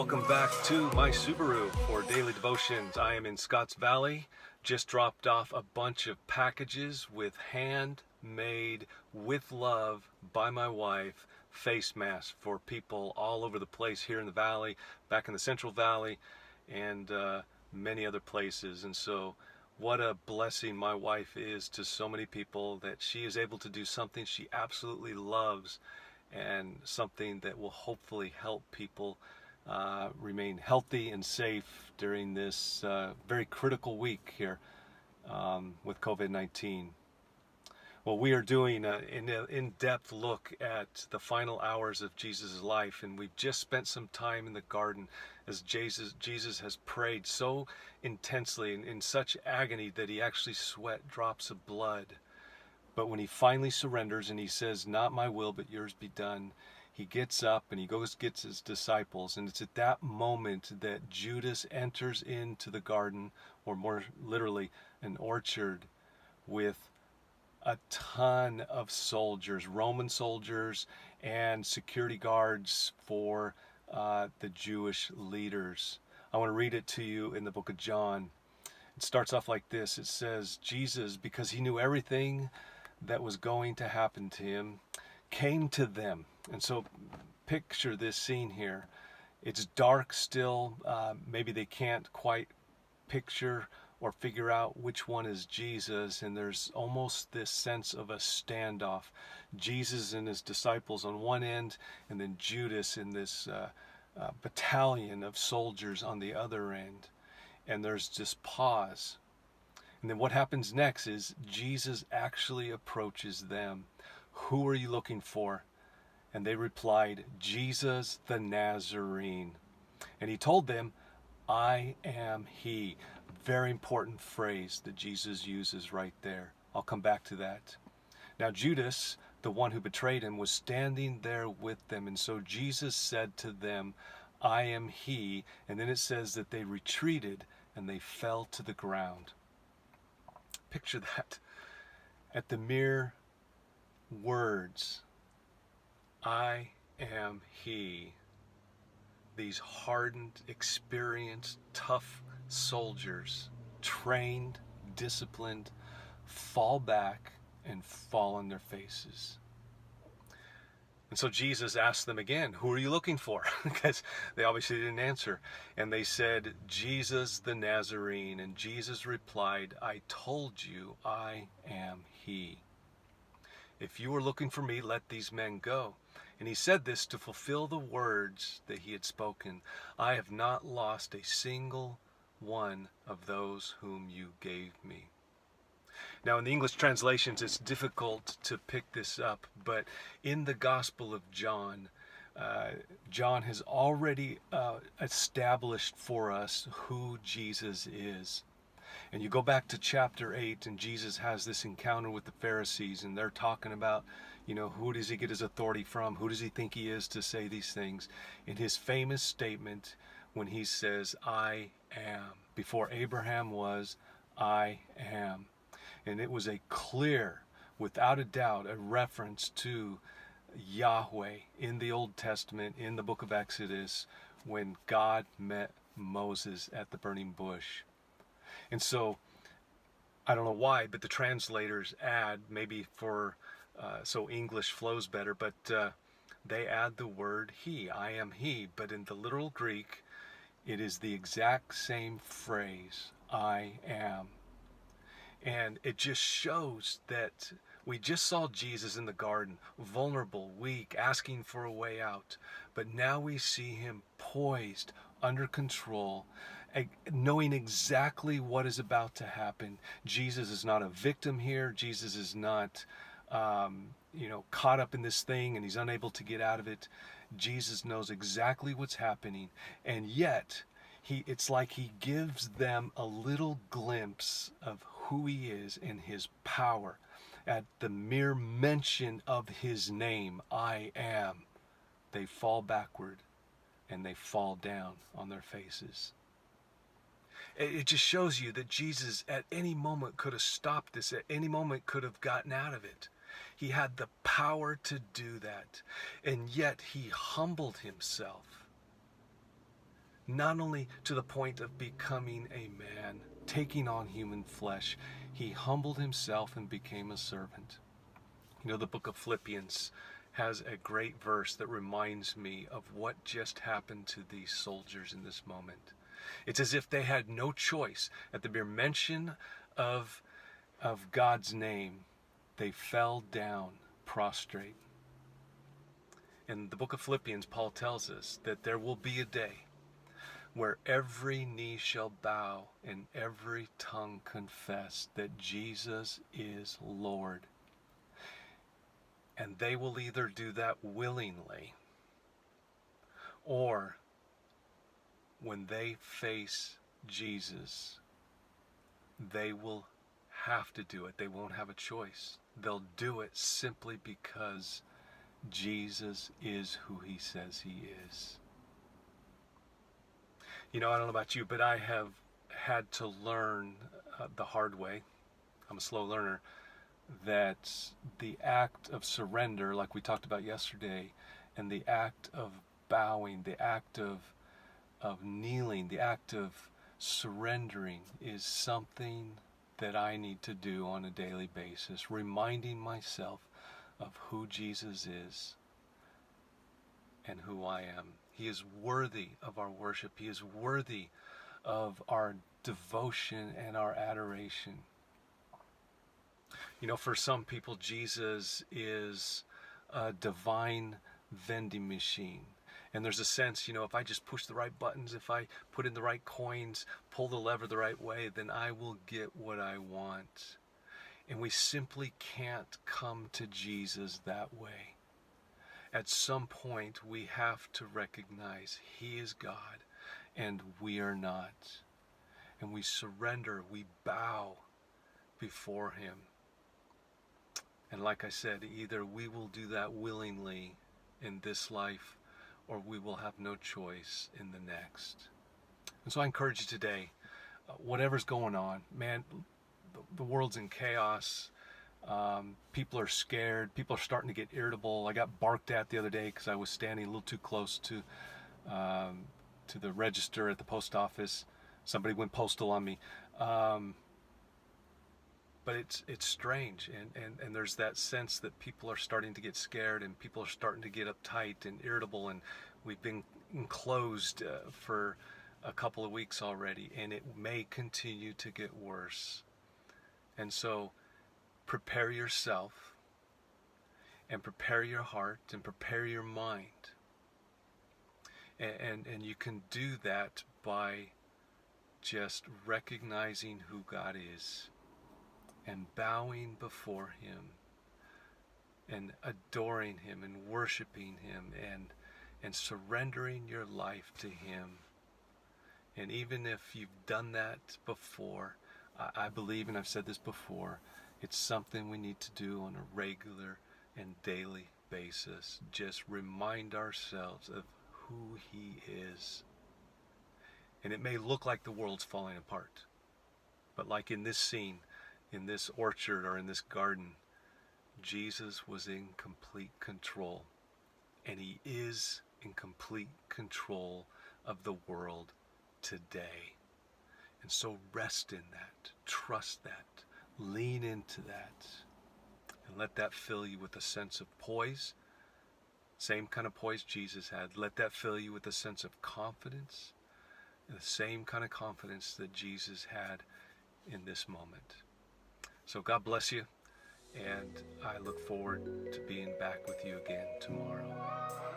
Welcome back to my Subaru for daily devotions. I am in Scotts Valley. Just dropped off a bunch of packages with handmade, with love by my wife, face masks for people all over the place here in the valley, back in the Central Valley, and many other places. And so what a blessing my wife is to so many people, that she is able to do something she absolutely loves, and something that will hopefully help people remain healthy and safe during this very critical week here with COVID-19. Well, we are doing an in-depth look at the final hours of Jesus' life, and we've just spent some time in the garden as Jesus has prayed so intensely and in such agony that he actually sweat drops of blood. But when he finally surrenders and he says, "Not my will, but yours be done," he gets up and he gets his disciples. And it's at that moment that Judas enters into the garden, or more literally, an orchard, with a ton of soldiers, Roman soldiers and security guards for the Jewish leaders. I want to read it to you in the book of John. It starts off like this. It says, Jesus, because he knew everything that was going to happen to him, came to them. And so picture this scene here. It's dark still. Maybe they can't quite picture or figure out which one is Jesus, and there's almost this sense of a standoff. Jesus and his disciples on one end, and then Judas in this battalion of soldiers on the other end. And there's this pause. And then what happens next is Jesus actually approaches them. "Who are you looking for?" And they replied, "Jesus the Nazarene." And he told them, "I am he." Very important phrase that Jesus uses right there. I'll come back to that. Now Judas, the one who betrayed him, was standing there with them. And so Jesus said to them, "I am he." And then it says that they retreated and they fell to the ground. Picture that. At the mere words, "I am he," these hardened, experienced, tough soldiers, trained, disciplined, fall back and fall on their faces. And so Jesus asked them again, "Who are you looking for?" Because they obviously didn't answer. And they said, "Jesus the Nazarene." And Jesus replied, "I told you I am he. If you are looking for me, let these men go." And he said this to fulfill the words that he had spoken. "I have not lost a single one of those whom you gave me." Now in the English translations it's difficult to pick this up, but in the Gospel of John, John has already established for us who Jesus is. And you go back to chapter 8 and Jesus has this encounter with the Pharisees, and they're talking about, who does he get his authority from? Who does he think he is to say these things? In his famous statement when he says, "I am. Before Abraham was, I am." And it was a clear, without a doubt, a reference to Yahweh in the Old Testament, in the book of Exodus, when God met Moses at the burning bush. And so, I don't know why, but the translators add, maybe for, so English flows better, but they add the word he, "I am he." But in the literal Greek, it is the exact same phrase, "I am." And it just shows that we just saw Jesus in the garden, vulnerable, weak, asking for a way out. But now we see him poised, under control, knowing exactly what is about to happen. Jesus is not a victim here. Jesus is not, caught up in this thing and he's unable to get out of it. Jesus knows exactly what's happening. And yet, it's like he gives them a little glimpse of who he is and his power. At the mere mention of his name, "I am," they fall backward and they fall down on their faces. It just shows you that Jesus at any moment could have stopped this, at any moment could have gotten out of it. He had the power to do that, and yet he humbled himself. not only to the point of becoming a man, taking on human flesh, he humbled himself and became a servant. You know, the book of Philippians has a great verse that reminds me of what just happened to these soldiers in this moment. It's as if they had no choice. At the mere mention of God's name, they fell down prostrate. In the book of Philippians, Paul tells us that there will be a day where every knee shall bow and every tongue confess that Jesus is Lord. And they will either do that willingly, or when they face Jesus, they will have to do it. They won't have a choice. They'll do it simply because Jesus is who he says he is. You know, I don't know about you, but I have had to learn the hard way. I'm a slow learner. That the act of surrender, like we talked about yesterday, and the act of bowing, the act of kneeling, the act of surrendering is something that I need to do on a daily basis, reminding myself of who Jesus is and who I am. He is worthy of our worship. He is worthy of our devotion and our adoration. You know, for some people, Jesus is a divine vending machine. And there's a sense, you know, if I just push the right buttons, if I put in the right coins, pull the lever the right way, then I will get what I want. And we simply can't come to Jesus that way. At some point, we have to recognize he is God and we are not. And we surrender, we bow before him. And like I said, either we will do that willingly in this life, or we will have no choice in the next. And so I encourage you today, whatever's going on, man, the world's in chaos. People are scared. People are starting to get irritable. I got barked at the other day because I was standing a little too close to the register at the post office. Somebody went postal on me. But it's strange, and there's that sense that people are starting to get scared, and people are starting to get uptight and irritable, and we've been enclosed for a couple of weeks already, and it may continue to get worse. And so prepare yourself, and prepare your heart, and prepare your mind. And you can do that by just recognizing who God is, and bowing before him, and adoring him, and worshiping him, and surrendering your life to him. And even if you've done that before, I believe, and I've said this before, it's something we need to do on a regular and daily basis. Just remind ourselves of who he is. And it may look like the world's falling apart, but like in this scene, in this orchard or in this garden, Jesus was in complete control, and he is in complete control of the world today. And so rest in that, trust that, lean into that, and let that fill you with a sense of poise, same kind of poise Jesus had. Let that fill you with a sense of confidence, and the same kind of confidence that Jesus had in this moment. So God bless you, and I look forward to being back with you again tomorrow.